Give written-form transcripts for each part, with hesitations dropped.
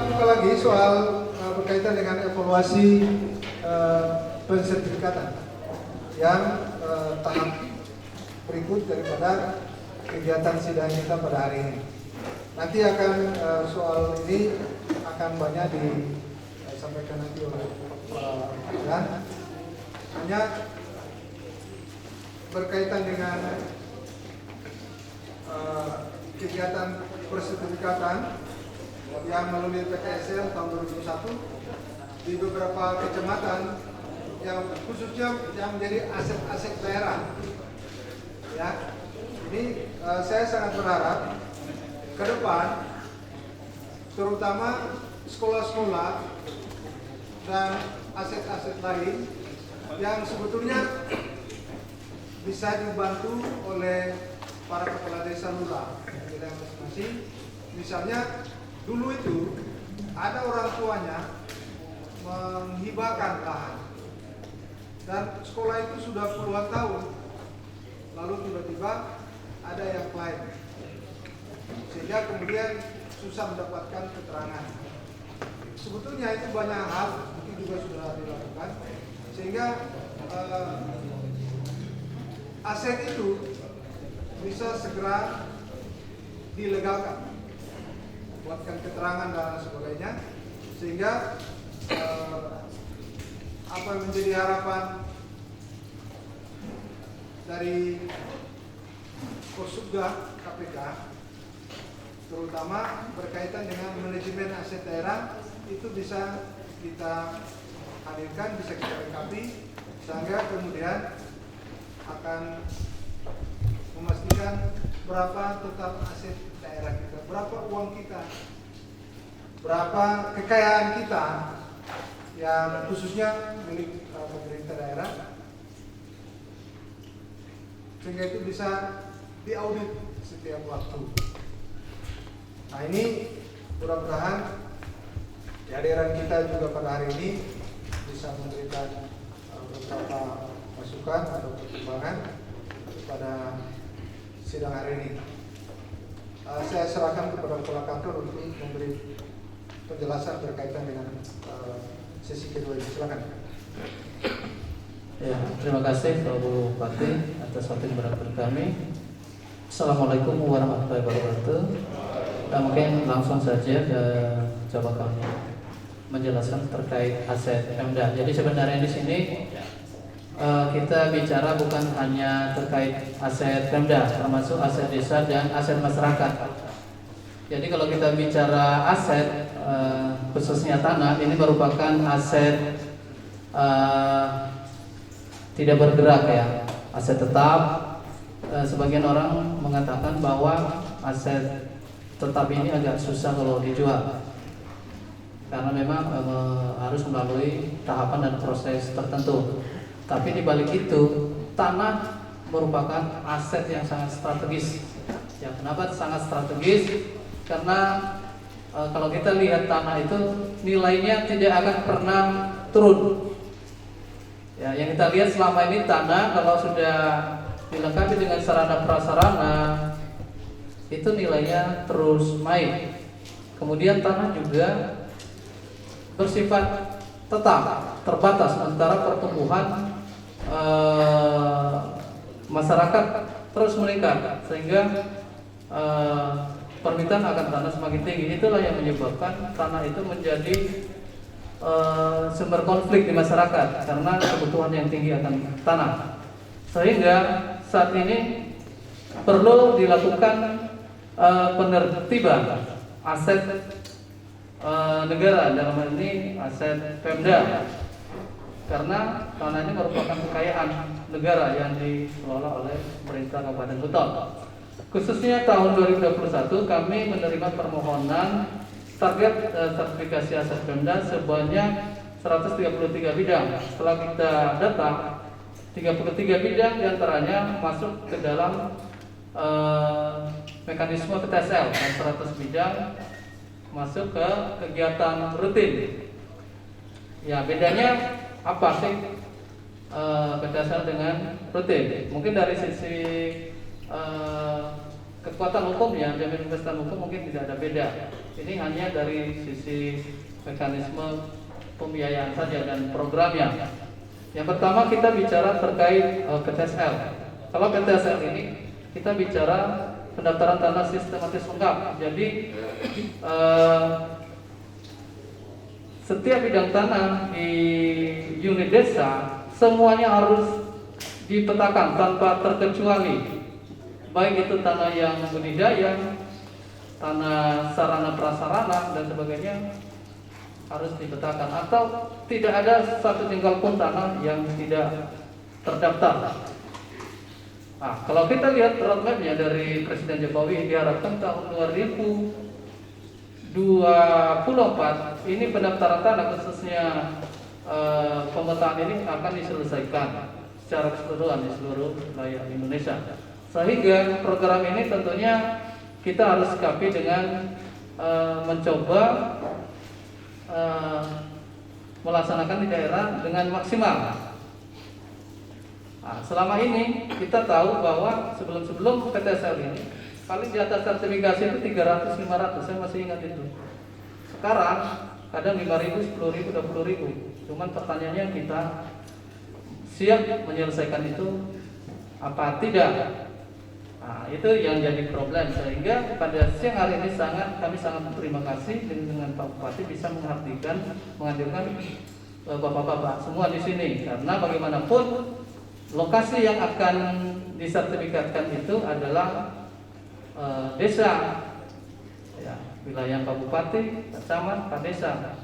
buka lagi soal berkaitan dengan evaluasi pensertifikatan yang tahap berikut daripada kegiatan sidang kita pada hari ini. Nanti akan soal ini akan banyak disampaikan nanti oleh dan hanya berkaitan dengan kegiatan persertifikatan yang melalui PTSL tahun 2001 di beberapa kecamatan yang khususnya yang menjadi aset-aset daerah. Ya, ini saya sangat berharap ke depan, terutama sekolah-sekolah dan aset-aset lain yang sebetulnya bisa dibantu oleh para kepala desa lurah di daerah masing-masing. Misalnya dulu itu ada orang tuanya menghibahkan lahan dan sekolah itu sudah puluhan tahun, lalu tiba-tiba ada yang klaim, sehingga kemudian susah mendapatkan keterangan. Sebetulnya itu banyak hal mungkin juga sudah dilakukan sehingga aset itu bisa segera dilegalkan, buatkan keterangan dan sebagainya, sehingga apa yang menjadi harapan dari Kosubga KPK terutama berkaitan dengan manajemen aset daerah itu bisa kita hadirkan, bisa kita lengkapi, sehingga kemudian akan memastikan berapa total aset daerah kita, berapa uang kita, berapa kekayaan kita yang khususnya milik pemerintah daerah, sehingga itu bisa diaudit setiap waktu. Nah, ini mudah-mudahan kehadiran kita juga pada hari ini bisa memberikan beberapa masukan atau pertimbangan pada sidang hari ini. Saya serahkan kepada kepala kantor untuk memberi penjelasan berkaitan dengan sesi kedua ini. Silakan. Ya, terima kasih Pak Bupati atas waktu yang berkenan kami. Assalamualaikum warahmatullahi wabarakatuh. Nah, mungkin langsung saja coba kami menjelaskan terkait aset Pemda. Jadi sebenarnya di sini kita bicara bukan hanya terkait aset Pemda, termasuk aset desa dan aset masyarakat. Jadi kalau kita bicara aset khususnya tanah, ini merupakan aset tidak bergerak ya, aset tetap. Sebagian orang mengatakan bahwa aset tetap ini agak susah kalau dijual karena memang harus melalui tahapan dan proses tertentu. Tapi di balik itu, tanah merupakan aset yang sangat strategis. Ya, kenapa sangat strategis? Karena kalau kita lihat tanah itu nilainya tidak akan pernah turun. Ya, yang kita lihat selama ini tanah kalau sudah dilengkapi dengan sarana prasarana itu nilainya terus naik. Kemudian tanah juga bersifat tetap, terbatas, sementara pertumbuhan masyarakat terus meningkat sehingga permintaan akan tanah semakin tinggi. Itulah yang menyebabkan tanah itu menjadi sumber konflik di masyarakat karena kebutuhan yang tinggi akan tanah. Sehingga saat ini perlu dilakukan penertiban aset negara, dalam hal ini aset Pemda, karena tanah ini merupakan kekayaan negara yang dikelola oleh pemerintah Kabupaten Buton. Khususnya tahun 2021 kami menerima permohonan target sertifikasi aset Pemda sebanyak 133 bidang. Setelah kita data, 33 bidang diantaranya masuk ke dalam mekanisme PTSL dan 100 bidang masuk ke kegiatan rutin. Ya, bedanya apa sih PTSL dengan rutin? Mungkin dari sisi kekuatan hukumnya, jaminan investasi hukum mungkin tidak ada beda. Ini hanya dari sisi mekanisme pembiayaan saja dan programnya. Yang pertama kita bicara terkait PTSL. Kalau PTSL ini kita bicara pendaftaran tanah sistematis lengkap. Jadi setiap bidang tanah di unit desa semuanya harus dipetakan tanpa terkecuali. Baik itu tanah yang budidaya, tanah sarana prasarana dan sebagainya harus dipetakan, atau tidak ada satu jengkal pun tanah yang tidak terdaftar. Nah, kalau kita lihat roadmapnya dari Presiden Jokowi, diharapkan tahun 2024 ini pendaftaran tanah khususnya pemetaan ini akan diselesaikan secara keseluruhan di seluruh wilayah Indonesia. Sehingga program ini tentunya kita harus sikapi dengan mencoba melaksanakan di daerah dengan maksimal. Nah, selama ini kita tahu bahwa sebelum PTSL ini paling di atas sertifikasi itu 300-500, saya masih ingat itu. Sekarang kadang 5.000, 10.000, 20.000. Cuman pertanyaannya kita siap menyelesaikan itu apa tidak? Nah, itu yang jadi problem, sehingga pada siang hari ini kami sangat berterima kasih dengan Pak Bupati bisa menghadirkan bapak-bapak semua di sini, karena bagaimanapun lokasi yang akan disertifikatkan itu adalah desa, ya, wilayah Pak Bupati, Pak Camat, Pak Desa,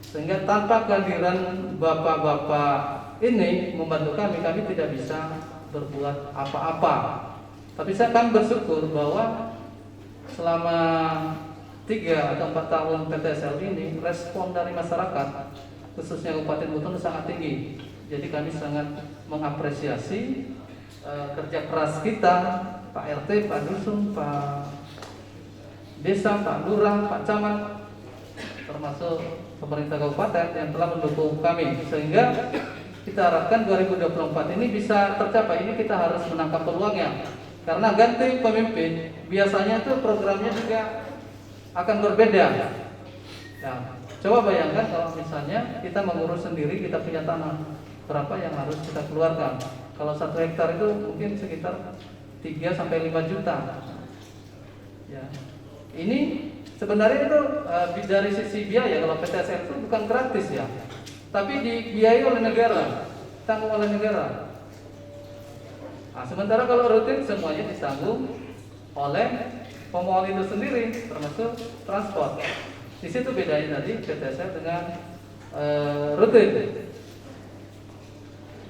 sehingga tanpa kehadiran bapak-bapak ini membantu kami tidak bisa berbuat apa-apa. Tapi saya akan bersyukur bahwa selama 3 atau 4 tahun PTSL ini respon dari masyarakat khususnya Kabupaten Buton sangat tinggi. Jadi kami sangat mengapresiasi kerja keras kita, Pak RT, Pak Dusun, Pak Desa, Pak Lurah, Pak Camat, termasuk pemerintah kabupaten yang telah mendukung kami, sehingga kita harapkan 2024 ini bisa tercapai. Ini kita harus menangkap peluangnya. Karena ganti pemimpin biasanya itu programnya juga akan berbeda. Nah, coba bayangkan kalau misalnya kita mengurus sendiri, kita punya tanah, berapa yang harus kita keluarkan? Kalau 1 hektar itu mungkin sekitar 3-5 juta. Ya, ini sebenarnya itu dari sisi biaya, kalau PTSL itu bukan gratis ya, tapi dibiayai oleh negara, tanggung oleh negara. Nah, sementara kalau rutin semuanya ditanggung oleh pemohon itu sendiri, termasuk transport. Di situ bedanya tadi PTSL dengan rutin.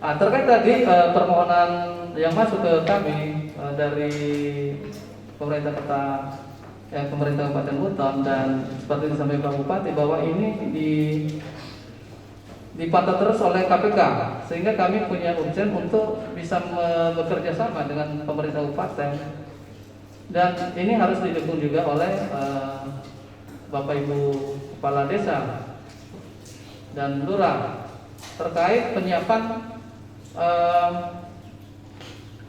Nah, terkait tadi permohonan yang masuk ke kami dari pemerintah pemerintah Kabupaten Buton, dan seperti disampaikan Pak Bupati bahwa ini dipantau terus oleh KPK, sehingga kami punya urgen untuk bisa bekerja sama dengan pemerintah kabupaten, dan ini harus didukung juga oleh Bapak Ibu Kepala Desa dan Lurah terkait penyiapan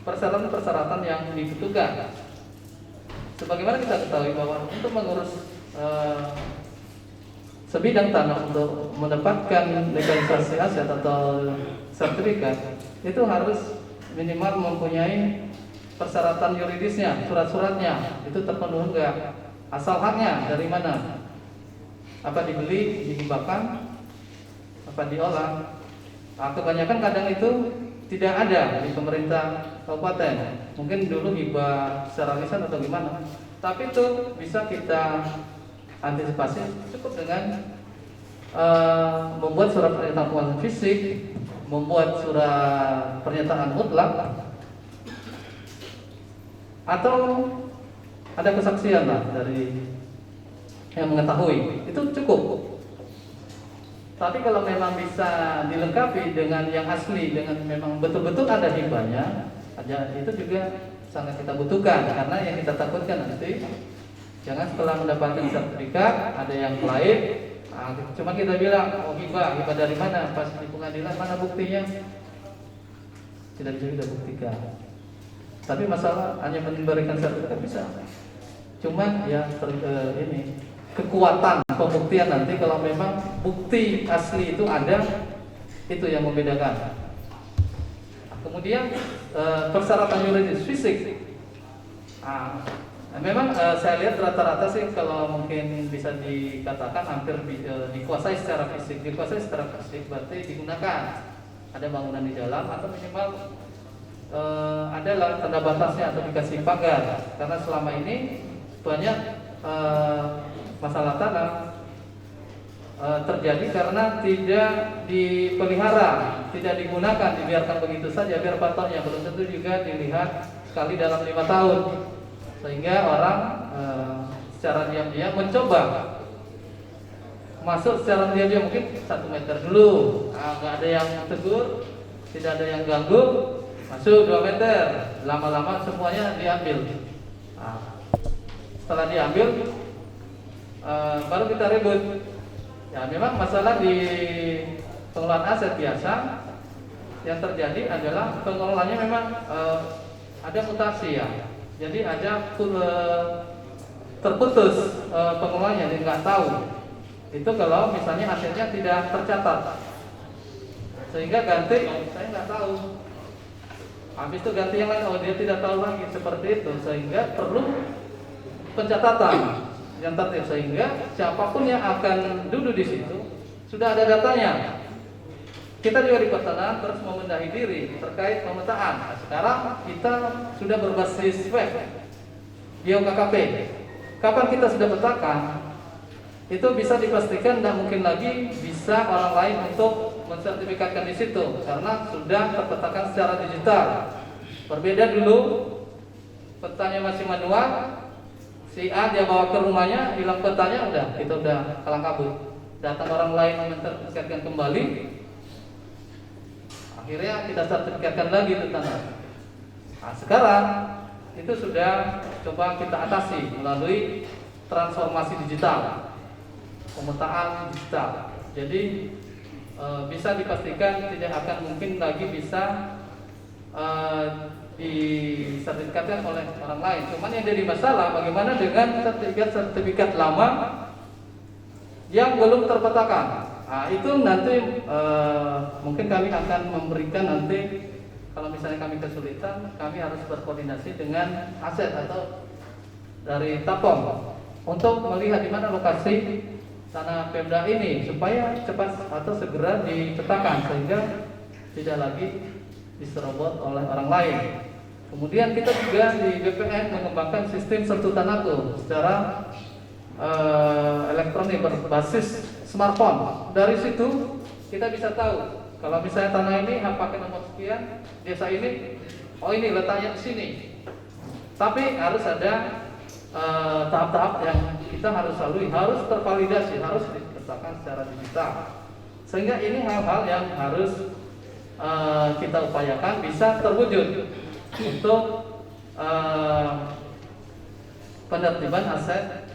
persyaratan-persyaratan yang dibutuhkan. Sebagaimana kita ketahui bahwa untuk mengurus sebidang tanah untuk mendapatkan legalisasi aset atau sertifikat itu harus minimal mempunyai persyaratan yuridisnya, surat-suratnya itu terpenuhi enggak, asal haknya dari mana, apa dibeli, dihibahkan, apa diolah. Nah, kebanyakan kadang itu tidak ada di pemerintah kabupaten, mungkin dulu hibah secara lisan atau gimana, tapi itu bisa kita antisipasi cukup dengan membuat surat pernyataan penguasaan fisik, membuat surat pernyataan mutlak, atau ada kesaksian lah dari yang mengetahui, itu cukup. Tapi kalau memang bisa dilengkapi dengan yang asli, dengan memang betul-betul ada hibahnya, itu juga sangat kita butuhkan, karena yang kita takutkan nanti jangan setelah mendapatkan sertifikat ada yang lain, cuma kita bilang oh hibah dari mana, pas di pengadilan mana buktinya, tidak bisa kita buktikan. Tapi masalah hanya memberikan sertifikat bisa. Cuman ya ini kekuatan pembuktian nanti kalau memang bukti asli itu ada, itu yang membedakan. Kemudian persyaratan yuridis fisik. Memang saya lihat rata-rata sih kalau mungkin bisa dikatakan hampir dikuasai secara fisik. Dikuasai secara fisik berarti digunakan. Ada bangunan di dalam atau minimal adalah tanda batasnya atau dikasih pagar. Karena selama ini banyak masalah tanah terjadi karena tidak dipelihara, tidak digunakan, dibiarkan begitu saja biar patoknya belum tentu juga dilihat sekali dalam 5 tahun, sehingga orang secara diam-diam mencoba masuk secara diam-diam mungkin 1 meter dulu, nggak ada yang tegur, tidak ada yang ganggu, masuk 2 meter, lama-lama semuanya diambil. Setelah diambil baru kita ribut. Ya memang masalah di pengelolaan aset biasa yang terjadi adalah pengelolanya memang ada mutasi ya. Jadi ada terputus pengelolanya, dia nggak tahu. Itu kalau misalnya asetnya tidak tercatat, sehingga ganti, saya nggak tahu. Habis itu ganti yang lain, dia tidak tahu lagi, seperti itu. Sehingga perlu pencatatan yang tertib, sehingga siapapun yang akan duduk di situ sudah ada datanya. Kita juga di Pertanahan terus membenahi diri terkait pemetaan. Nah, sekarang kita sudah berbasis web GeoKKP. Kapan kita sudah petakan, itu bisa dipastikan tidak mungkin lagi bisa orang lain untuk mensertifikatkan di situ karena sudah terpetakan secara digital. Berbeda dulu petanya masih manual. Si A dia bawa ke rumahnya, hilang petanya, kita udah kalang kabut. Datang orang lain mensertifikatkan kembali, akhirnya kita sertifikatkan lagi itu tanah. Nah, sekarang itu sudah coba kita atasi melalui transformasi digital, pemetaan digital. Jadi bisa dipastikan tidak akan mungkin lagi bisa disertifikatkan oleh orang lain. Cuman yang jadi masalah bagaimana dengan sertifikat lama yang belum terpetakan. Nah, itu nanti mungkin kami akan memberikan nanti kalau misalnya kami kesulitan, kami harus berkoordinasi dengan aset atau dari Tapom untuk melihat di mana lokasi tanah Pemda ini supaya cepat atau segera dipetakan sehingga tidak lagi diserobot oleh orang lain. Kemudian kita juga di BPN mengembangkan sistem sertu tanahku secara elektronik berbasis smartphone. Dari situ kita bisa tahu kalau misalnya tanah ini pakai nomor sekian, desa ini, oh ini letaknya di sini. Tapi harus ada tahap-tahap yang kita harus lalui, harus tervalidasi, harus diletakkan secara digital. Sehingga ini hal-hal yang harus kita upayakan bisa terwujud untuk penertiban aset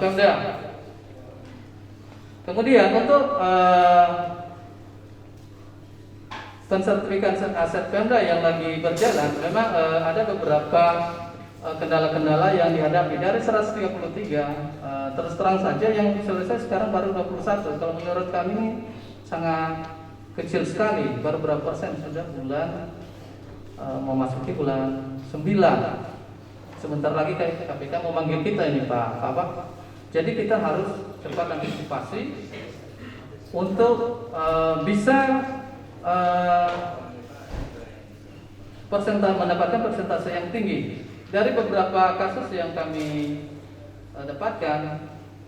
Pemda. Kemudian untuk pensertifikasi aset Pemda yang lagi berjalan, memang ada beberapa kendala-kendala yang dihadapi dari 133. Terus terang saja yang selesai sekarang baru 21. Kalau menurut kami sangat kecil sekali, baru berapa persen sudah bulan memasuki bulan 9. Sebentar lagi KPK mau manggil kita ini Pak. Jadi kita harus cepat antisipasi untuk bisa mendapatkan persentase yang tinggi. Dari beberapa kasus yang kami dapatkan,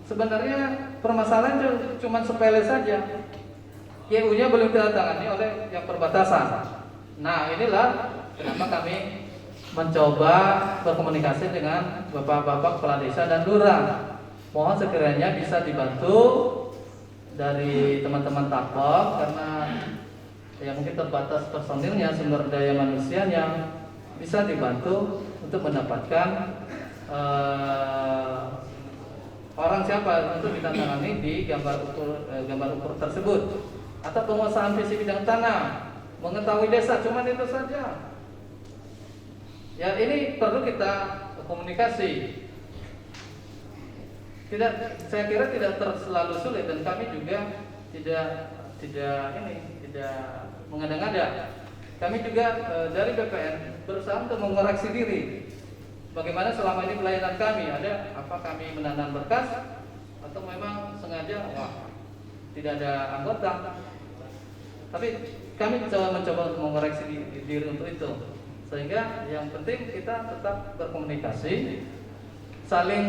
sebenarnya permasalahan cuma sepele saja. YU-nya belum ditandatangani oleh yang perbatasan. Nah, inilah kenapa kami mencoba berkomunikasi dengan bapak-bapak kepala desa dan lurah. Mohon sekiranya bisa dibantu dari teman-teman Tapom karena ya mungkin terbatas personilnya, sumber daya manusianya, bisa dibantu untuk mendapatkan orang siapa untuk ditandatangani di gambar ukur tersebut. Atau penguasaan visi bidang tanah, mengetahui desa, cuman itu saja. Ya ini perlu kita komunikasi. Saya kira tidak selalu sulit dan kami juga tidak mengada-ngada. Kami juga dari BPN berusaha untuk mengoreksi diri. Bagaimana selama ini pelayanan kami, ada apa kami menanam berkas atau memang sengaja tidak ada anggota. Tapi kami mencoba untuk mengoreksi diri untuk itu. Sehingga yang penting kita tetap berkomunikasi, saling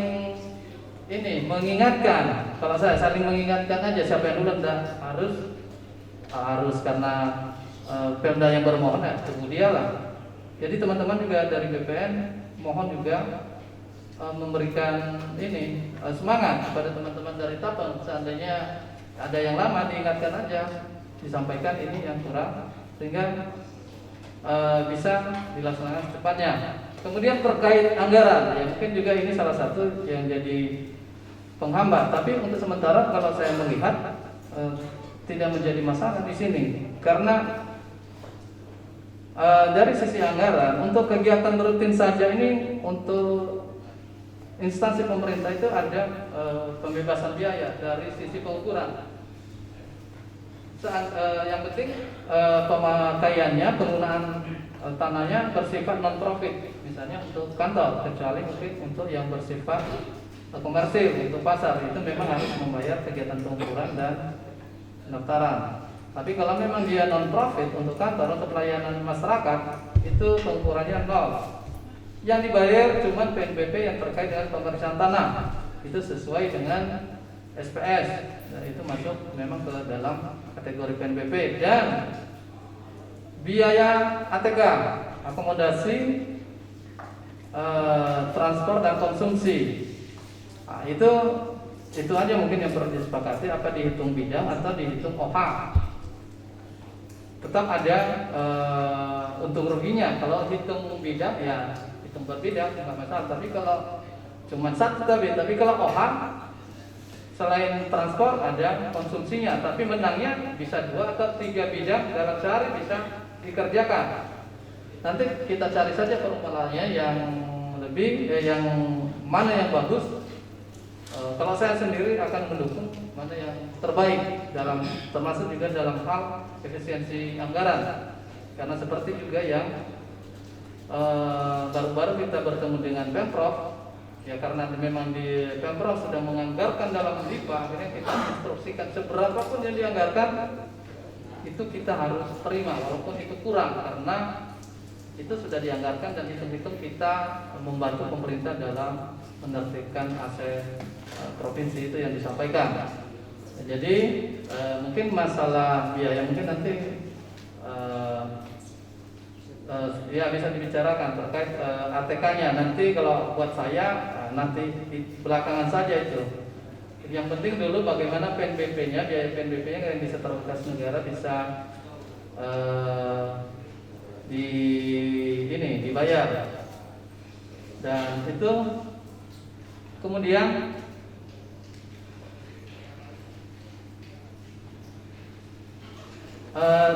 mengingatkan. Kalau saya saling mengingatkan aja, siapa yang dulu harus karena Pemda yang bermohon ya tunggu dia lah. Jadi teman-teman juga dari BPN mohon juga memberikan semangat kepada teman-teman dari Tapeng. Seandainya ada yang lama diingatkan aja, disampaikan ini yang kurang sehingga bisa dilaksanakan secepatnya. Kemudian terkait anggaran, ya mungkin juga ini salah satu yang jadi penghambat. Tapi untuk sementara kalau saya melihat tidak menjadi masalah di sini, karena dari sisi anggaran untuk kegiatan rutin saja ini untuk instansi pemerintah itu ada pembebasan biaya dari sisi pengukuran. Yang penting pemakaiannya, penggunaan tanahnya bersifat non profit, misalnya untuk kantor, kecuali mungkin untuk yang bersifat komersil, untuk pasar itu memang harus membayar kegiatan pengukuran dan pendaftaran. Tapi kalau memang dia non profit untuk kantor, untuk pelayanan masyarakat, itu pengukurannya nol. Yang dibayar cuma PNBP yang terkait dengan pemeriksaan tanah, itu sesuai dengan SPS, dan itu masuk memang ke dalam kategori PNBP. Dan biaya ATK, akomodasi, transport dan konsumsi, nah, itu aja mungkin yang perlu disepakati, apa dihitung bidang atau dihitung OH. Tetap ada untung ruginya. Kalau hitung bidang ya hitung per bidang nggak masalah. Tapi kalau cuma satu tapi kalau OH selain transport ada konsumsinya, tapi menangnya bisa 2 atau 3 bidang dalam sehari bisa dikerjakan. Nanti kita cari saja formulanya yang lebih yang mana yang bagus. Kalau saya sendiri akan mendukung mana yang terbaik dalam, termasuk juga dalam hal efisiensi anggaran. Karena seperti juga yang baru-baru kita bertemu dengan Pemprov, ya karena memang di Pemprov sudah menganggarkan dalam MIPA, akhirnya kita instruksikan seberapapun yang dianggarkan itu kita harus terima walaupun itu kurang, karena itu sudah dianggarkan dan hitung-hitung kita membantu pemerintah dalam menertibkan aset provinsi itu yang disampaikan. Jadi mungkin masalah biaya mungkin nanti ya bisa dibicarakan terkait ATK-nya. Nanti kalau buat saya nanti di belakangan saja itu. Yang penting dulu bagaimana PNBP-nya, biaya PNBP-nya yang bisa terkas negara bisa dibayar. Dan itu kemudian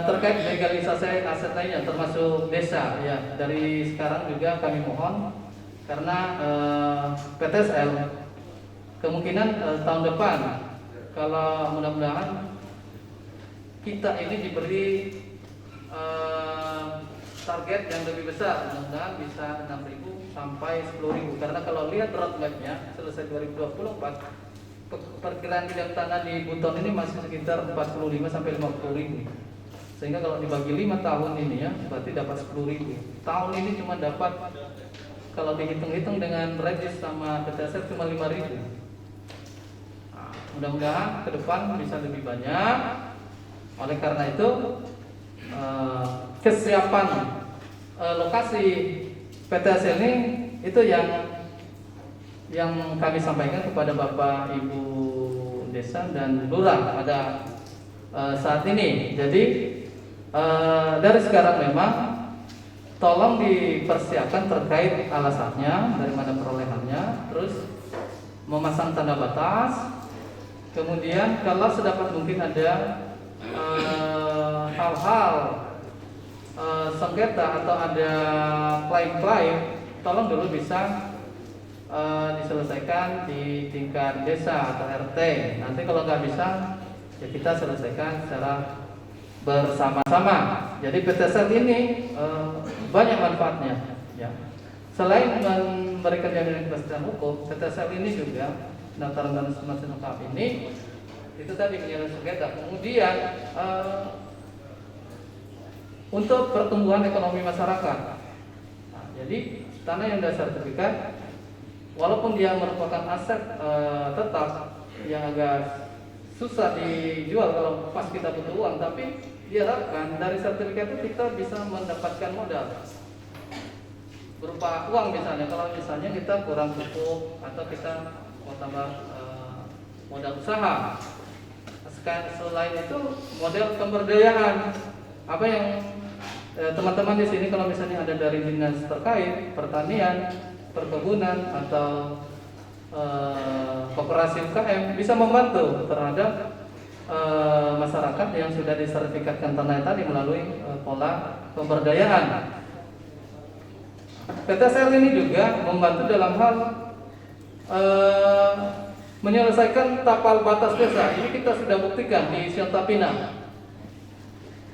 terkait legalisasi aset lainnya termasuk desa, ya dari sekarang juga kami mohon karena PTSL kemungkinan tahun depan kalau mudah-mudahan kita ini diberi target yang lebih besar, mudah-mudahan bisa 6.000 sampai 10.000, karena kalau lihat roadmap-nya selesai 2024 perkiraan bidang tanah di Buton ini masih sekitar 45 sampai 50.000. Sehingga kalau dibagi 5 tahun ini ya berarti dapat 10.000. Tahun ini cuma dapat, kalau dihitung-hitung dengan regis sama PTSL cuma 5.000. Nah, mudah-mudahan ke depan bisa lebih banyak. Oleh karena itu kesiapan lokasi PTSL ini itu yang kami sampaikan kepada Bapak Ibu Desa dan Lurah pada saat ini. Jadi dari sekarang memang tolong dipersiapkan terkait alasannya, dari mana perolehannya, terus memasang tanda batas. Kemudian kalau sedapat mungkin ada hal-hal sengketa atau ada klaim-klaim, tolong dulu bisa diselesaikan di tingkat desa atau RT. Nanti kalau nggak bisa, ya kita selesaikan secara bersama-sama. Jadi PTSL ini banyak manfaatnya. Ya. Selain memberikan jaminan kepastian hukum, PTSL ini juga pendaftaran dan informasi lengkap ini itu tadi menyelesaikan sengketa. Kemudian untuk pertumbuhan ekonomi masyarakat. Nah, jadi tanah yang sudah sertifikat, walaupun dia merupakan aset tetap yang agak susah dijual kalau pas kita butuh uang, tapi diharapkan dari sertifikat itu kita bisa mendapatkan modal berupa uang misalnya. Kalau misalnya kita kurang pupuk atau kita mau tambah modal usaha. Selain itu model pemberdayaan, apa yang teman-teman di sini kalau misalnya ada dari dinas terkait pertanian, perkebunan atau koperasi UKM bisa membantu terhadap masyarakat yang sudah disertifikatkan tanah tadi melalui pola pemberdayaan. PTSL ini juga membantu dalam hal menyelesaikan tapal batas desa. Ini kita sudah buktikan di Siantapina.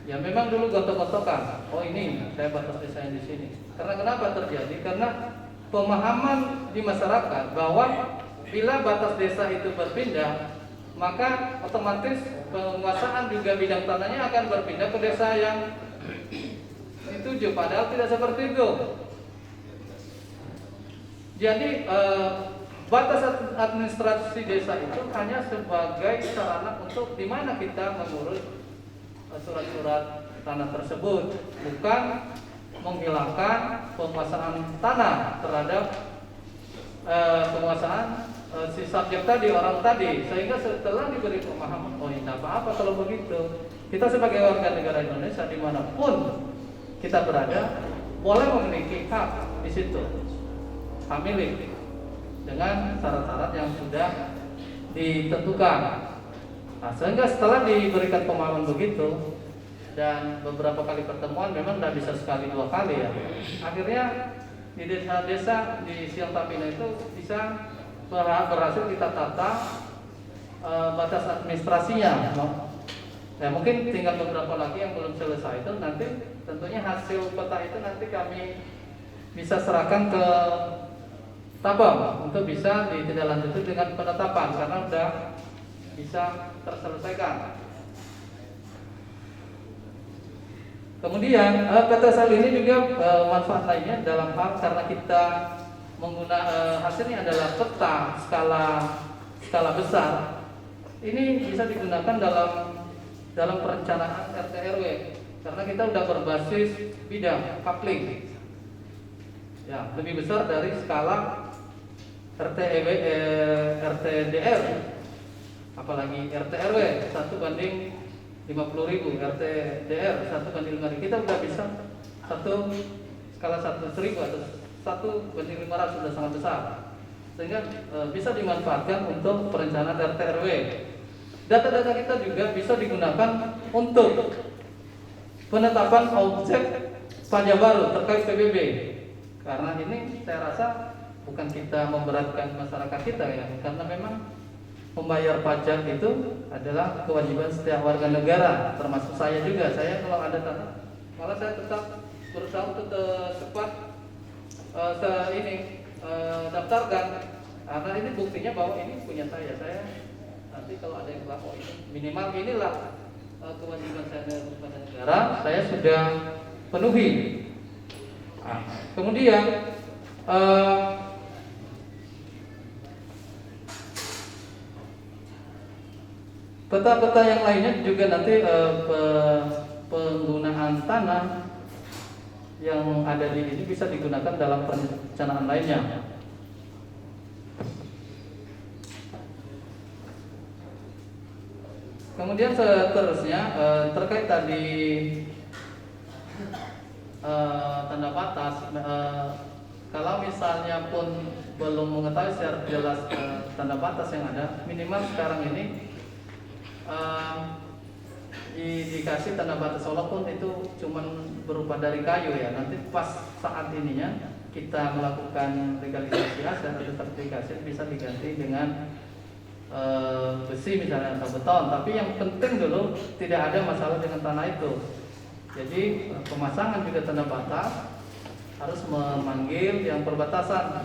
Ya memang dulu gontok-gontokan. Oh ini saya batas desa yang di sini. Karena kenapa terjadi? Karena pemahaman di masyarakat bahwa bila batas desa itu berpindah, maka otomatis penguasaan juga bidang tanahnya akan berpindah ke desa yang dituju. Padahal tidak seperti itu. Jadi batas administrasi desa itu hanya sebagai sarana untuk di mana kita mengurus surat-surat tanah tersebut, bukan menghilangkan penguasaan tanah terhadap penguasaan si subjek tadi, orang tadi. Sehingga setelah diberi pemahaman, oh tidak apa-apa kalau begitu, kita sebagai warga negara Indonesia dimanapun kita berada boleh memiliki hak di situ, hak milik dengan syarat-syarat yang sudah ditentukan. Nah, sehingga setelah diberikan pemahaman begitu dan beberapa kali pertemuan, memang tidak bisa sekali dua kali ya. Akhirnya di desa-desa di Siantapina itu bisa berhasil kita tata batas administrasinya. Ya, mungkin tinggal beberapa lagi yang belum selesai. Itu nanti tentunya hasil peta itu nanti kami bisa serahkan ke Tabang untuk bisa ditindaklanjuti dengan penetapan karena sudah bisa terselesaikan. Kemudian PTSL ini juga manfaat lainnya dalam hal karena kita menggunakan hasilnya adalah peta skala besar. Ini bisa digunakan dalam perencanaan RT RW karena kita sudah berbasis bidang coupling. Ya, lebih besar dari skala RT DR, apalagi RT RW 1 banding 50.000, RT DR 1 banding 5.000. Kita sudah bisa skala 1.000 atau 1 banding 500 sudah sangat besar, sehingga bisa dimanfaatkan untuk perencanaan RT RW. Data-data kita juga bisa digunakan untuk penetapan objek pajak baru terkait PBB. Karena ini saya rasa bukan kita memberatkan masyarakat kita ya, karena memang membayar pajak itu adalah kewajiban setiap warga negara, termasuk saya juga. Saya kalau ada tanah, malah saya tetap berusaha untuk cepat daftarkan, karena ini buktinya bahwa ini punya saya. Saya nanti kalau ada yang bilang, oh ini minimal inilah kewajiban saya kepada negara, saya sudah penuhi. Nah, kemudian peta-peta yang lainnya juga nanti penggunaan tanah yang ada di ini bisa digunakan dalam perencanaan lainnya. Kemudian seterusnya terkait tadi tanda batas, kalau misalnya pun belum mengetahui secara jelas tanda batas yang ada, minimal sekarang ini di dikasih tanda batas walaupun itu cuman berupa dari kayu ya. Nanti pas saat ininya kita melakukan legalisasi aset atau sertifikasi bisa diganti dengan besi misalnya atau beton. Tapi yang penting dulu tidak ada masalah dengan tanah itu. Jadi pemasangan juga tanda batas harus memanggil yang perbatasan.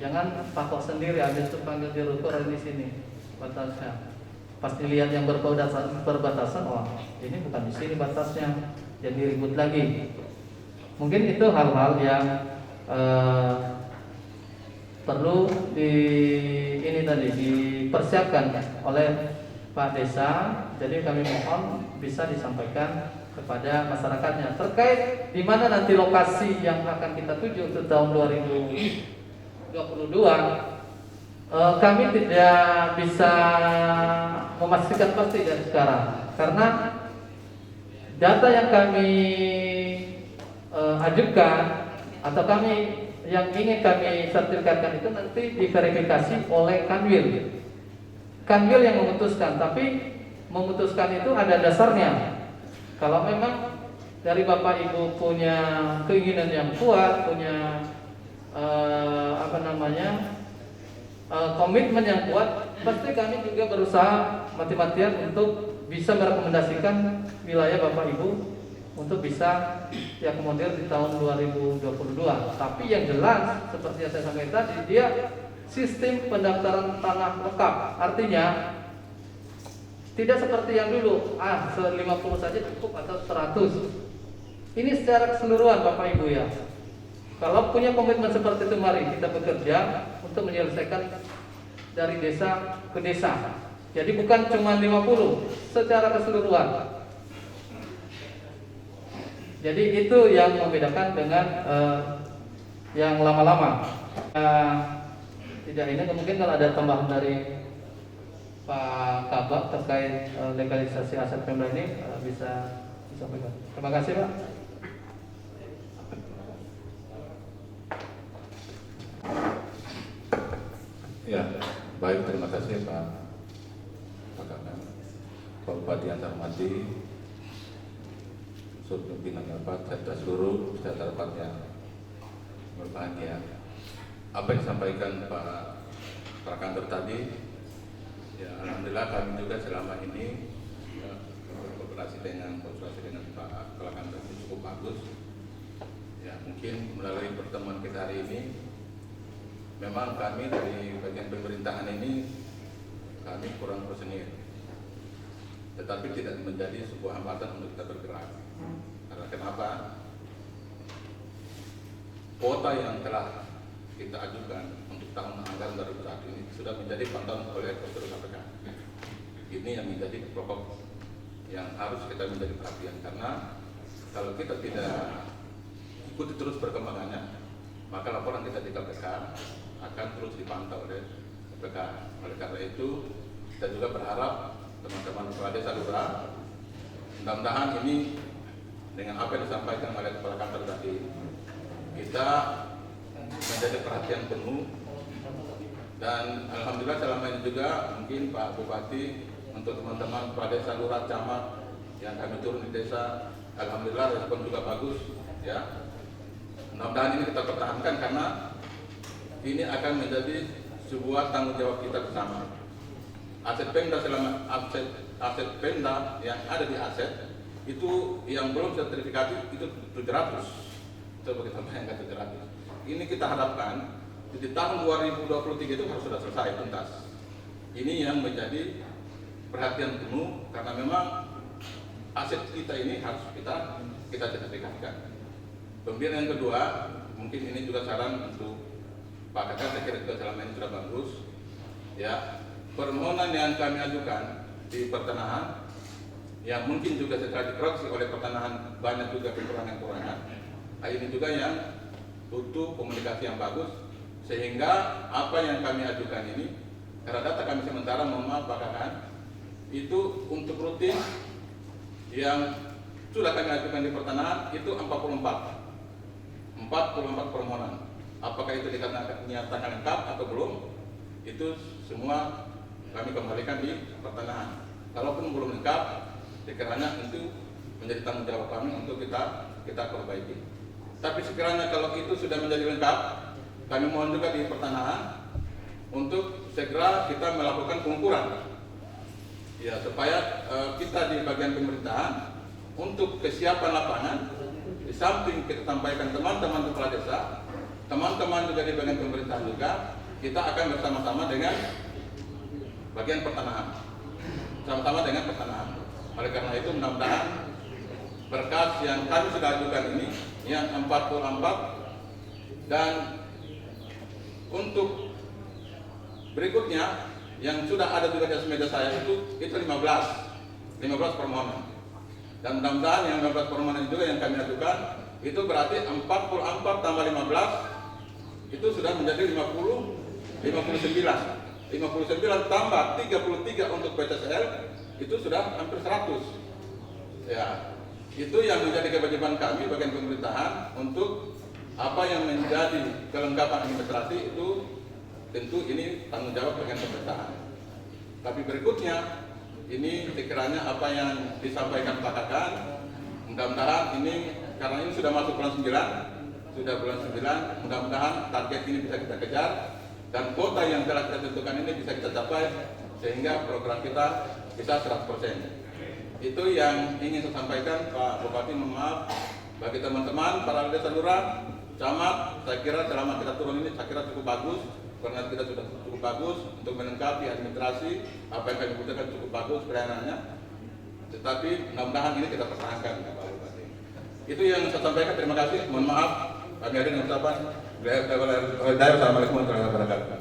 Jangan patok sendiri habis itu panggil di ruko di sini batasnya. Pas dilihat yang perbatasan, oh ini bukan di sini batasnya, jadi ribut lagi. Mungkin itu hal-hal yang perlu dipersiapkan oleh Pak Desa. Jadi kami mohon bisa disampaikan kepada masyarakatnya terkait di mana nanti lokasi yang akan kita tuju untuk tahun 2022. Kami tidak bisa memastikan pasti dari sekarang karena data yang kami ajukan atau yang ingin kami sertifikatkan itu nanti diverifikasi oleh Kanwil. Kanwil yang memutuskan, tapi memutuskan itu ada dasarnya. Kalau memang dari Bapak Ibu punya keinginan yang kuat, punya komitmen yang kuat, pasti kami juga berusaha mati-matian untuk bisa merekomendasikan wilayah Bapak Ibu untuk bisa diakomodir di tahun 2022. Tapi yang jelas seperti yang saya sampaikan tadi, dia sistem pendaftaran tanah lengkap. Artinya tidak seperti yang dulu, 50 saja cukup atau 100. Ini secara keseluruhan Bapak Ibu ya. Kalau punya komitmen seperti itu, mari kita bekerja untuk menyelesaikan dari desa ke desa. Jadi bukan cuma 50, secara keseluruhan. Jadi itu yang membedakan dengan yang lama-lama. Tidak ini mungkin kalau ada tambahan dari Pak Kabak terkait legalisasi aset Pemda ini bisa disampaikan. Terima kasih Pak. Ya, baik, terima kasih Pak Kabak. Pak Bupati yang saya hormati, seluruh pimpinan rapat serta seluruh peserta rapat yang berbahagia. Apa yang disampaikan Pak Kantor tadi, ya alhamdulillah kami juga selama ini berkooperasi dengan Pak Kantor ini cukup bagus. Ya mungkin melalui pertemuan kita hari ini, memang kami dari bagian pemerintahan ini kami kurang personil, tetapi tidak menjadi sebuah hambatan untuk kita bergerak. Karena kenapa? Kuota yang telah kita ajukan untuk tahun anggaran 2021 ini sudah menjadi pantauan oleh Konsul KPK. Ini yang menjadi pokok yang harus kita menjadi perhatian, karena kalau kita tidak ikuti terus perkembangannya, maka laporan kita di KPK akan terus dipantau oleh KPK. Oleh karena itu, kita juga berharap teman-teman kepala desa lurah, mudah-mudahan ini dengan apa yang disampaikan oleh kepala kantor tadi, kita menjadi perhatian penuh. Dan alhamdulillah selama ini juga mungkin Pak Bupati untuk teman-teman kepala desa lurah camat yang kami turun di desa, alhamdulillah respon juga bagus ya. Mudah-mudahan ini kita pertahankan karena ini akan menjadi sebuah tanggung jawab kita bersama. Aset Pemda selama aset Pemda yang ada di aset itu yang belum sertifikasi itu 700. Coba kita bayangkan 700. Ini kita harapkan di tahun 2023 itu harus sudah selesai tuntas. Ini yang menjadi perhatian penuh karena memang aset kita ini harus kita sertifikasikan. Kemudian yang kedua, mungkin ini juga saran untuk Pak Kakak, saya kira juga selama ini sudah bagus. Ya, permohonan yang kami ajukan di pertanahan, yang mungkin juga setelah dikoreksi oleh pertanahan banyak juga kekurangan-kekurangan. Nah, ini juga yang butuh komunikasi yang bagus, sehingga apa yang kami ajukan ini, karena data kami sementara mohon maaf Pak Kakak, itu untuk rutin yang sudah kami ajukan di pertanahan itu 44 permohonan. Apakah itu dinyatakan lengkap atau belum, itu semua kami kembalikan di pertanahan. Kalaupun belum lengkap, dikiranya itu menjadi tanggung jawab kami untuk kita perbaiki. Tapi sekiranya kalau itu sudah menjadi lengkap, kami mohon juga di pertanahan untuk segera kita melakukan pengukuran, ya supaya kita di bagian pemerintahan untuk kesiapan lapangan, di samping kita sampaikan teman-teman kepala desa, teman-teman juga di bagian pemerintahan juga, kita akan bersama-sama dengan bagian pertanahan, sama-sama dengan pertanahan. Oleh karena itu mudah-mudahan berkas yang kami sudah ajukan ini yang 44 dan untuk berikutnya yang sudah ada juga di atas meja saya itu 15 permohonan. Dan mudah-mudahan yang 15 permohonan juga yang kami ajukan itu berarti 44 tambah 15 itu sudah menjadi 59 tambah 33 untuk PCSL itu sudah hampir 100. Ya, itu yang menjadi kewajiban kami bagian pemerintahan untuk apa yang menjadi kelengkapan administrasi itu tentu ini tanggung jawab bagian pemerintahan. Tapi berikutnya ini sekiranya apa yang disampaikan Pak Kakak, mudah-mudahan ini karena ini sudah masuk bulan 9, mudah-mudahan target ini bisa kita kejar dan kuota yang telah kita tentukan ini bisa kita capai sehingga program kita bisa 100%. Itu yang ingin saya sampaikan Pak Bupati. Mohon maaf bagi teman-teman para desa lurah, camat, saya kira selama kita turun ini saya kira cukup bagus karena kita sudah cukup bagus untuk melengkapi administrasi apa yang kami butuhkan cukup bagus pelayanannya. Tetapi mudah-mudahan ini kita pertahankan Pak Bupati. Itu yang saya sampaikan. Terima kasih. Mohon maaf kami ada dengan ucapan Assalamualaikum warahmatullahi wabarakatuh.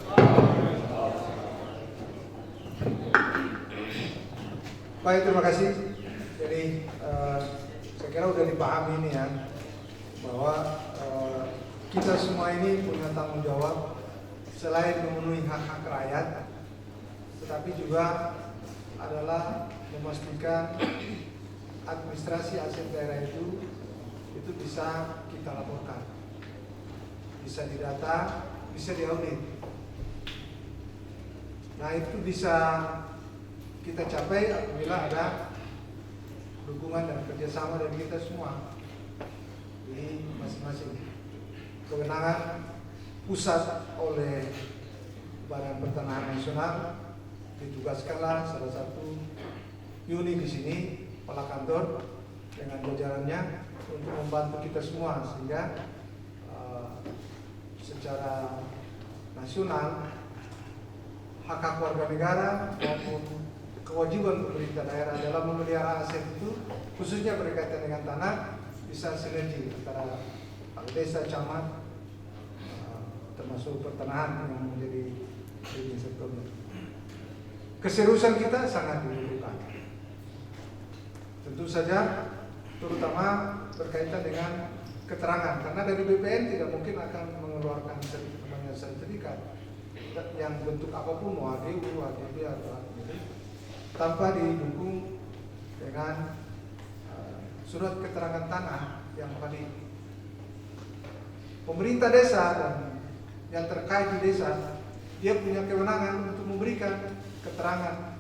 Baik, terima kasih. Jadi saya kira sudah dipahami ini ya, bahwa kita semua ini punya tanggung jawab selain memenuhi hak-hak rakyat, tetapi juga adalah memastikan administrasi aset daerah itu bisa kita laporkan, bisa didata, bisa diaudit. Nah itu bisa kita capai apabila ada dukungan dan kerjasama dari kita semua di masing-masing kewenangan pusat. Oleh Badan Pertanahan Nasional ditugaskanlah salah satu unit di sini, kepala kantor dengan jajarannya untuk membantu kita semua sehingga secara nasional hak-hak warga negara maupun kewajiban pemerintah daerah dalam memelihara aset itu khususnya berkaitan dengan tanah bisa sinergi antara desa, camat, termasuk pertanahan yang menjadi leading sektornya. Keseriusan kita sangat dibutuhkan. Tentu saja terutama berkaitan dengan keterangan karena dari BPN tidak mungkin akan mengeluarkan sertifikat yang bentuk apapun, ADU, ADB atau ADB tanpa didukung dengan surat keterangan tanah yang valid. Pemerintah desa dan yang terkait di desa, dia punya kewenangan untuk memberikan keterangan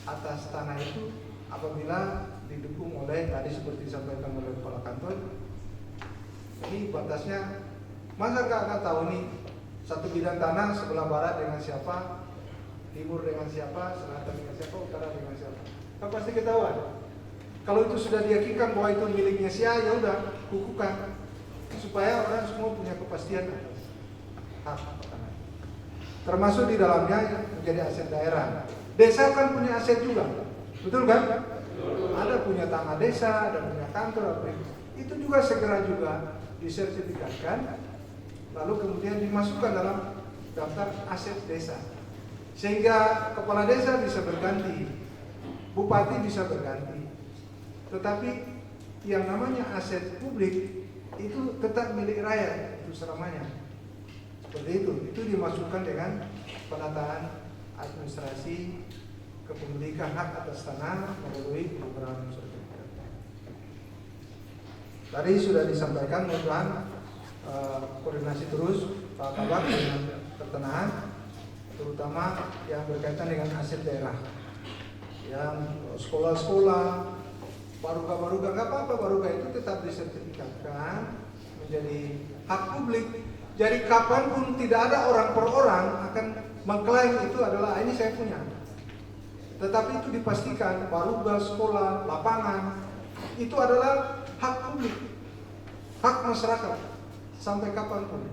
atas tanah itu apabila didukung oleh tadi seperti disampaikan oleh kepala kantor. Ini batasnya, masa nggak tahu nih satu bidang tanah sebelah barat dengan siapa, timur dengan siapa, selatan dengan siapa, utara dengan siapa. Kan pasti ketahuan. Kalau itu sudah diyakinkan bahwa itu miliknya si A, ya udah hukukan supaya orang semua punya kepastian atas hak tanah. Termasuk di dalamnya menjadi aset daerah. Desa kan punya aset juga, betul kan? Ada punya tanah desa, ada punya kantor, itu juga segera juga disertifikatkan, lalu kemudian dimasukkan dalam daftar aset desa. Sehingga kepala desa bisa berganti, bupati bisa berganti. Tetapi yang namanya aset publik itu tetap milik rakyat, itu selamanya. Seperti itu dimasukkan dengan penataan administrasi kepemilikan hak atas tanah melalui program sertifikat. Tadi sudah disampaikan, mudah-mudahan koordinasi terus Pak Kabak dengan pertanahan, terutama yang berkaitan dengan aset daerah, yang sekolah-sekolah, Baruga nggak apa-apa, baruga itu tetap disertifikatkan menjadi hak publik. Jadi kapanpun tidak ada orang per orang akan mengklaim itu adalah ini saya punya. Tetapi itu dipastikan baruga, sekolah, lapangan itu adalah hak publik, hak masyarakat sampai kapanpun.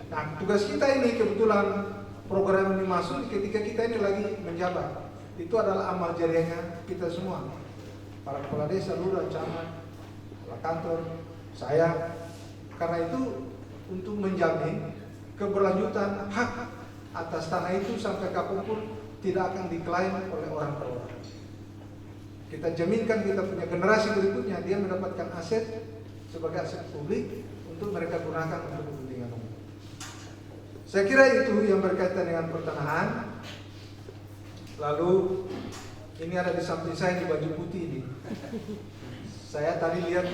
Nah, tugas kita ini kebetulan program ini masuk ketika kita ini lagi menjabat. Itu adalah amal jariahnya kita semua. Para kepala desa, lurah, camat, kepala kantor, saya. Karena itu untuk menjamin keberlanjutan hak atas tanah itu sampai kapanpun tidak akan diklaim oleh orang per orang. Kita jaminkan kita punya generasi berikutnya dia mendapatkan aset sebagai aset publik untuk mereka gunakan untuk kepentingan umum. Saya kira itu yang berkaitan dengan pertanahan. Lalu ini ada di samping saya di baju putih ini. Saya tadi lihat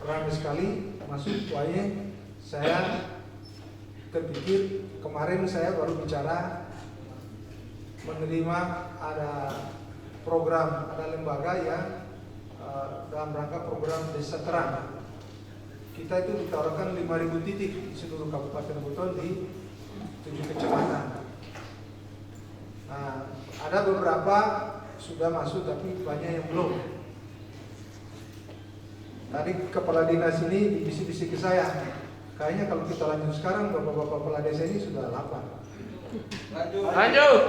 ramai sekali masuk foyer. Saya terpikir kemarin saya baru bicara menerima ada program, ada lembaga yang dalam rangka program Desa Terang. Kita itu ditawarkan 5.000 titik di seluruh Kabupaten Buton di 7 kecamatan. Nah, ada beberapa sudah masuk tapi banyak yang belum. Tadi kepala dinas ini dibisik-bisik ke saya. Kayaknya kalau kita lanjut sekarang bapak-bapak kepala desa ini sudah lapar. Lanjut.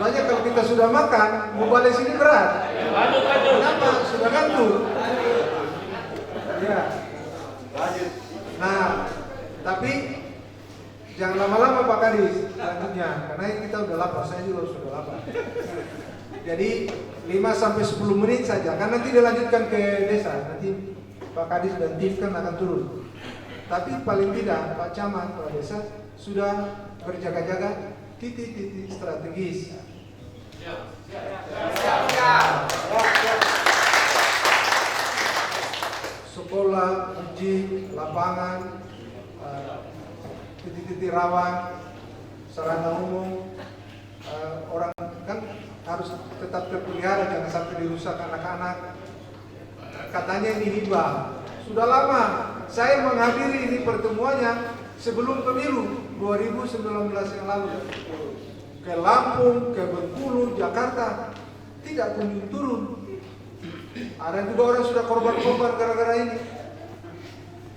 Soalnya kalau kita sudah makan, mau balik sini berat. Lanjut. Kenapa? Sudah ngantuk. Ya. Nah, tapi jangan lama-lama Pak Kadis lanjutnya, karena kita udah lapar, saya juga sudah lapar. Jadi 5-10 menit saja, karena nanti dilanjutkan ke desa, nanti Pak Kadis dan tim kan akan turun. Tapi paling tidak Pak Camat, Pak Desa sudah berjaga-jaga titik-titik strategis. Sekolah, uji, lapangan, titik-titik rawan, sarana umum, orang kan harus tetap terpelihara, jangan sampai dirusak anak-anak. Katanya ini hibah. Sudah lama saya menghadiri ini pertemuannya sebelum pemilu 2019 yang lalu. Ke Lampung, ke Bengkulu, Jakarta tidak kunjung turun. Ada juga orang sudah korban-korban gara-gara ini.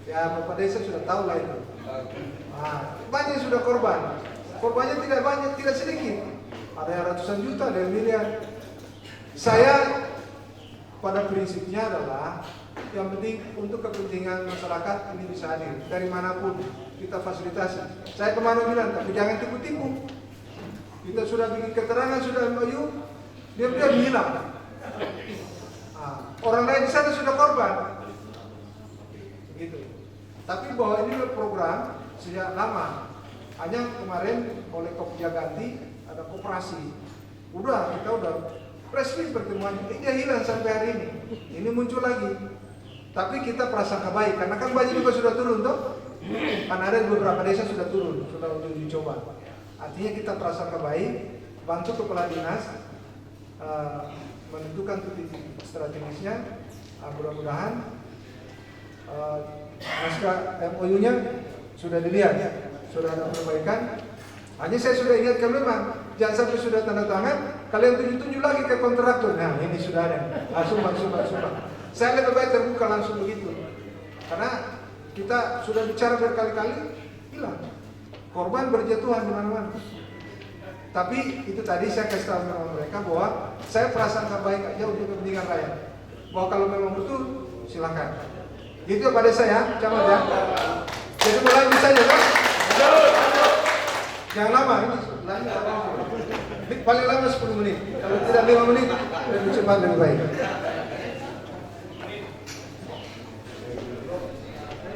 Ya Bapak Desa sudah tahu lah itu. Nah, banyak sudah korban. Korbannya tidak banyak, tidak sedikit. Ada yang ratusan juta, ada yang miliar. Saya pada prinsipnya adalah yang penting untuk kepentingan masyarakat ini bisa hadir dari manapun kita fasilitasi. Saya kemarin bilang, tapi jangan tipu-tipu. Kita sudah bikin keterangan, sudah MOU, dia hilang. Nah, orang lain di sana sudah korban. Gitu. Tapi bahwa ini program sejak lama. Hanya kemarin oleh Kopja Ganti ada koperasi. Udah kita udah press release pertemuan ini, dia hilang sampai hari ini. Ini muncul lagi. Tapi kita prasangka baik karena kan banyak juga sudah turun toh. Kan ada beberapa desa sudah turun, sudah untuk dicoba. Artinya kita prasangka baik, bantu kepala dinas menentukan titik strategisnya. Mudah-mudahan naskah MOU-nya sudah dilihat, sudah ada perbaikan. Hanya saya sudah ingatkan memang, jangan sampai sudah tanda tangan, kalian tunjuk-tunjuk lagi ke kontraktor. Nah ini sudah ada, langsung. Saya lebih baik terbuka langsung begitu, karena kita sudah bicara berkali-kali, hilang. Korban berjatuhan di mana-mana. Tapi itu tadi saya kasih tahu sama mereka bahwa saya prasangka baik aja untuk kepentingan rakyat. Bahwa kalau memang betul, silakan. Gitu pada saya, camat ya. Jadi mulai bisa ya kan? Jangan lama, ini paling lama 10 menit. Kalau tidak 5 menit, lebih cepat lebih baik.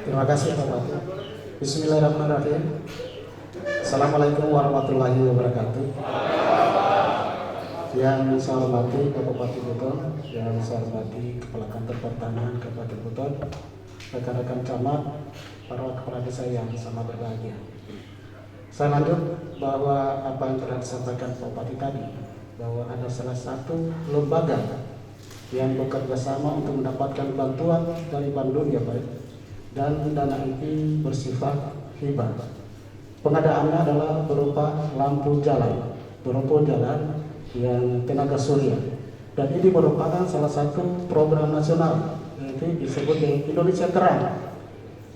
Terima kasih Pak Bupati. Bismillahirrahmanirrahim. Assalamualaikum warahmatullahi wabarakatuh. Yang saya hormati Kabupaten Buton, yang saya hormati Kepala Kantor Pertanahan Kabupaten Buton, rekan-rekan camat, para kepala desa yang sama berbahagia. Saya lanjut bahwa apa yang telah disampaikan Pak Bupati tadi, bahwa ada salah satu lembaga yang bekerja sama untuk mendapatkan bantuan dari Bank Dunia Pak, dan dana ini bersifat hibah. Pengadaannya adalah berupa lampu jalan yang tenaga surya, dan ini merupakan salah satu program nasional, yaitu disebut dengan Indonesia Terang.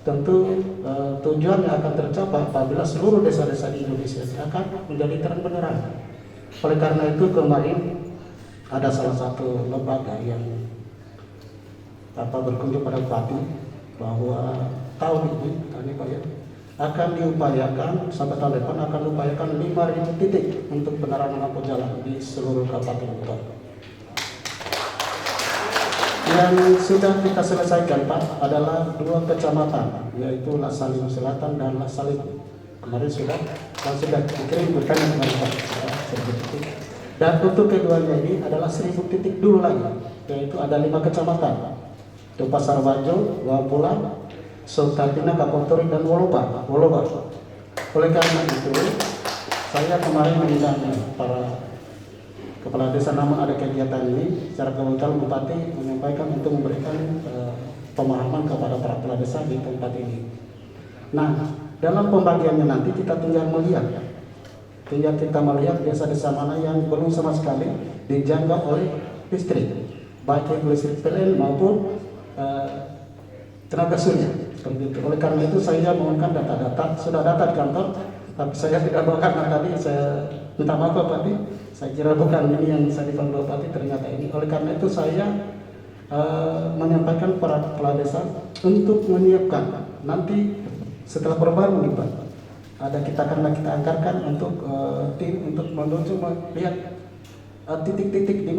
Tentu tujuannya akan tercapai apabila seluruh desa-desa di Indonesia akan menjadi terang benderang. Oleh karena itu kemarin ada salah satu lembaga yang berkunjung pada Bupati bahwa tahun ini Pak ya, akan diupayakan sampai tahun depan akan diupayakan 5.000 titik untuk penerangan lampu jalan di seluruh kabupaten kota. Yang sudah kita selesaikan Pak adalah 2 kecamatan, yaitu Lasalim Selatan dan Lasalim. Kemarin sudah dikirim bertanya kemarin Pak. Dan untuk keduanya ini adalah 1.000 titik dulu lagi, yaitu ada 5 kecamatan, itu Pasar Wajo, Wapula, Sultatina, Kapontori, dan Woloba. Oleh karena itu, saya kemarin mengundang para kepala desa, namun ada kegiatan ini secara kebetulan Bupati menyampaikan untuk memberikan pemahaman kepada para kepala desa di tempat ini. Nah, dalam pembagiannya nanti kita tinggal kita melihat desa-desa mana yang belum sama sekali dijangkau oleh listrik, baik itu listrik PLN maupun tenaga surya. Oleh karena itu saya mohonkan data-data, sudah data di kantor, tapi saya tidak bawa karena tadi saya minta maaf Pak Bupati, saya kira bukan ini yang saya dipanggil Bupati, ternyata ini. Oleh karena itu saya menyampaikan para kepala desa untuk menyiapkan nanti setelah perbaru nih Pak, kita anggarkan untuk tim untuk menuju melihat titik-titik di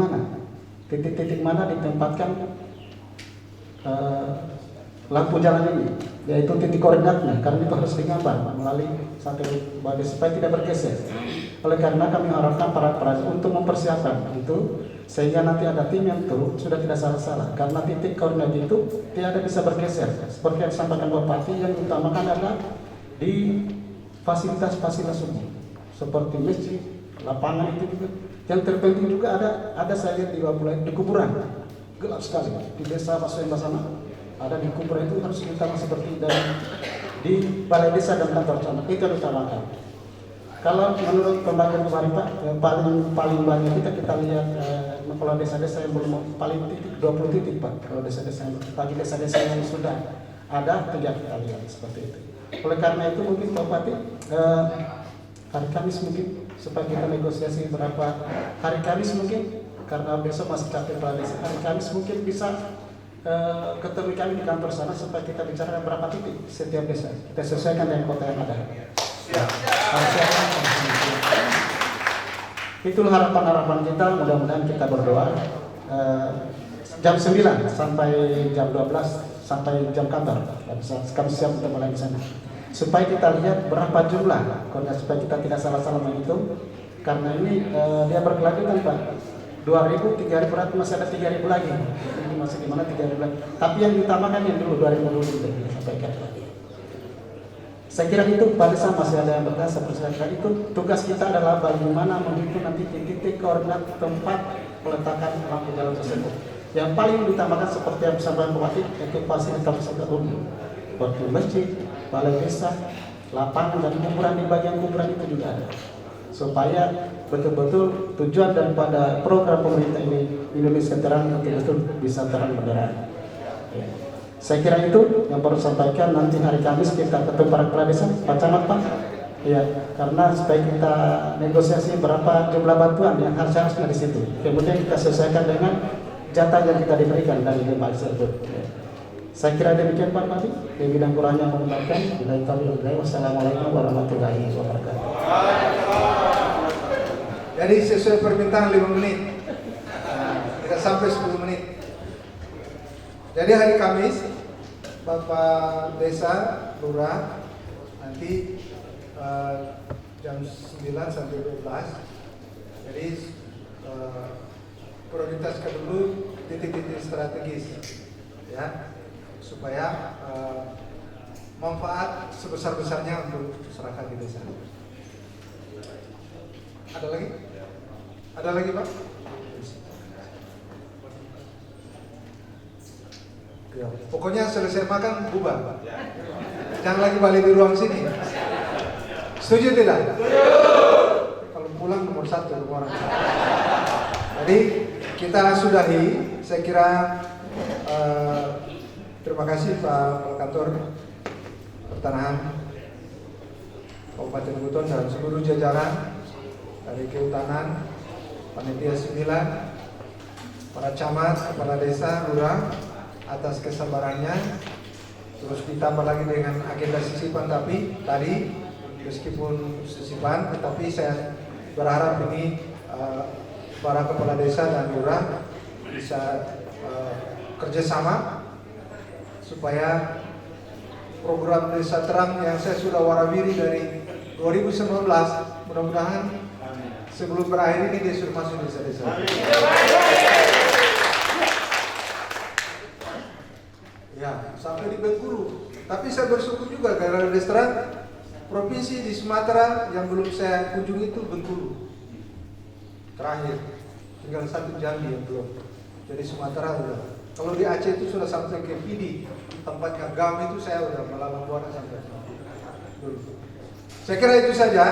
mana ditempatkan lampu jalan ini, yaitu titik koordinatnya, karena itu harus digambar melalui satelit supaya tidak bergeser. Oleh karena kami harapkan para perajin untuk mempersiapkan itu, sehingga nanti ada tim yang turun sudah tidak salah-salah, karena titik koordinat itu tidak bisa bergeser. Seperti yang disampaikan Bupati, yang utamakan adalah di fasilitas-fasilitas umum seperti masjid, lapangan itu juga. Yang terpenting juga ada saya lihat di Wapula, di kuburan gelap sekali di desa Pasuen Basana. Ada di kuburan itu harus utama seperti di balai desa dan kantor camat, itu utamakan. Kalau menurut pembagian kemarin Pak, paling banyak kita lihat kalau desa-desa yang belum paling titik 20 titik Pak. Kalau desa-desa bagi desa-desa yang sudah ada 3 kita lihat seperti itu. Oleh karena itu mungkin Pak Bupati hari Kamis mungkin supaya kita negosiasi berapa hari Kamis mungkin, karena besok masih capek pada desa. Hari Kamis mungkin bisa ketemu kami di kantor sana supaya kita bicara berapa titik setiap desa. Kita sesuaikan dengan kota yang ada. Itulah harapan-harapan kita. Mudah-mudahan kita berdoa jam 9 sampai jam 12 sampai jam kantor. Kami siap untuk mulai di sana. Supaya kita lihat berapa jumlah, supaya kita tidak salah-salah menghitung. Karena ini dia berkelanjutan Pak. 2.000, 3.000 berarti masih ada 3.000 lagi. Ini masih di mana 3.000 lagi. Tapi yang diutamakan yang dulu 2.000 dulu kita sampaikan lagi. Saya kira itu pada saat masih ada yang berkasa persilakan itu. Tugas kita adalah bagaimana menghitung nanti titik koordinat tempat peletakan lampu jalan tersebut. Yang paling diutamakan seperti yang disampaikan Bupati, itu fasilitas umum seperti masjid, balai desa, lapangan dan kuburan. Di bagian kuburan itu juga ada, supaya betul-betul tujuan daripada program pemerintah ini Indonesia Terang betul-betul bisa terang benderang. Ya. Saya kira itu yang perlu sampaikan. Nanti hari Kamis kita ketemu para kepala desa, Pak Camat Pak. Ya, karena supaya kita negosiasi berapa jumlah bantuan yang harusnya di situ. Kemudian kita sesuaikan dengan jatah yang kita diberikan dari lembaga tersebut. Ya. Saya kira demikian Pak Bupati. Lebih dan kurangnya mohon maaf. Wassalamualaikum warahmatullahi wabarakatuh. Jadi sesuai permintaan 5 menit, tidak sampai 10 menit. Jadi hari Kamis Bapak Desa, Lurah nanti jam 9 sampai 12. Jadi prioritaskan dulu titik-titik strategis, ya, supaya manfaat sebesar-besarnya untuk masyarakat di desa. Ada lagi? Ada lagi Pak? Ya, pokoknya selesai makan bubar. Jangan lagi balik di ruang sini. Setuju tidak? Kalau pulang nomor 1 nomor orang. Jadi kita sudahi. Saya kira terima kasih Pak Kepala Kantor Pertanahan Kabupaten Buton dan seluruh jajaran dari Kehutanan, Panitia 9, para camat, kepala desa, lurah atas kesabarannya. Terus ditambah lagi dengan agenda sisipan tadi meskipun sisipan, tetapi saya berharap ini para kepala desa dan lurah bisa kerjasama supaya program Desa Terang yang saya sudah warawiri dari 2019 mudah-mudahan sebelum berakhir ini dia sudah masuk desa-desa. Ya, sampai di Bengkulu. Tapi saya bersyukur juga karena Desa Terang provinsi di Sumatera yang belum saya kunjungi itu Bengkulu. Terakhir, tinggal 1 Jambi yang belum. Jadi Sumatera sudah. Kalau di Aceh itu sudah sampai ke Pidi, tempatnya GAM itu saya sudah melalang buana sampai dulu. Saya kira itu saja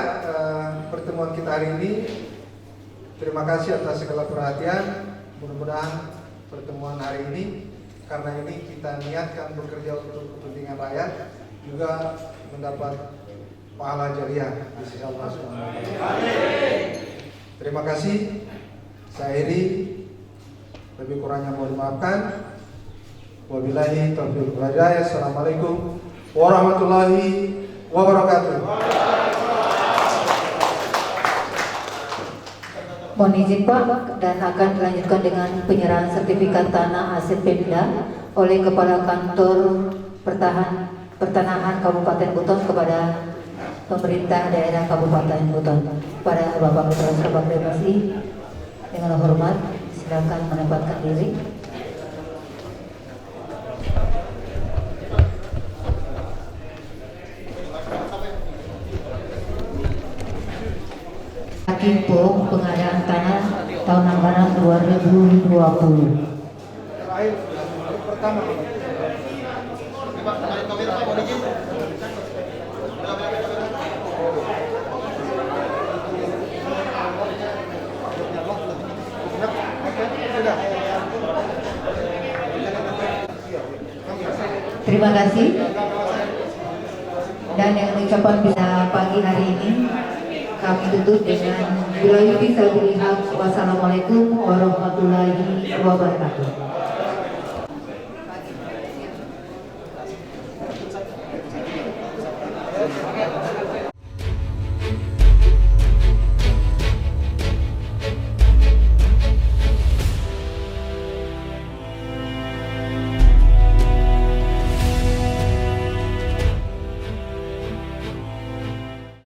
pertemuan kita hari ini. Terima kasih atas segala perhatian. Mudah-mudahan pertemuan hari ini, karena ini kita niatkan bekerja untuk kepentingan rakyat, juga mendapat pahala jariah di sisi Allah Subhanahu wa taala. Terima kasih. Saya Edi, lebih kurangnya mohon dimaafkan. Wabillahi taufiq wal hidayah. Assalamualaikum warahmatullahi wabarakatuh. Mohon izin Pak, dan akan dilanjutkan dengan penyerahan sertifikat tanah aset Pemda oleh Kepala Kantor Pertanahan Kabupaten Buton kepada pemerintah daerah Kabupaten Buton. Pada Bapak Kepala Staf Presi, dengan hormat silakan menempatkan diri. Kimpo pengadaan tanah tahun anggaran 2020. Terakhir, pertama. Terima kasih. Dan yang ucapan bisa pagi hari ini kami tutup dengan billahi taufiq. Wassalamualaikum warahmatullahi wabarakatuh.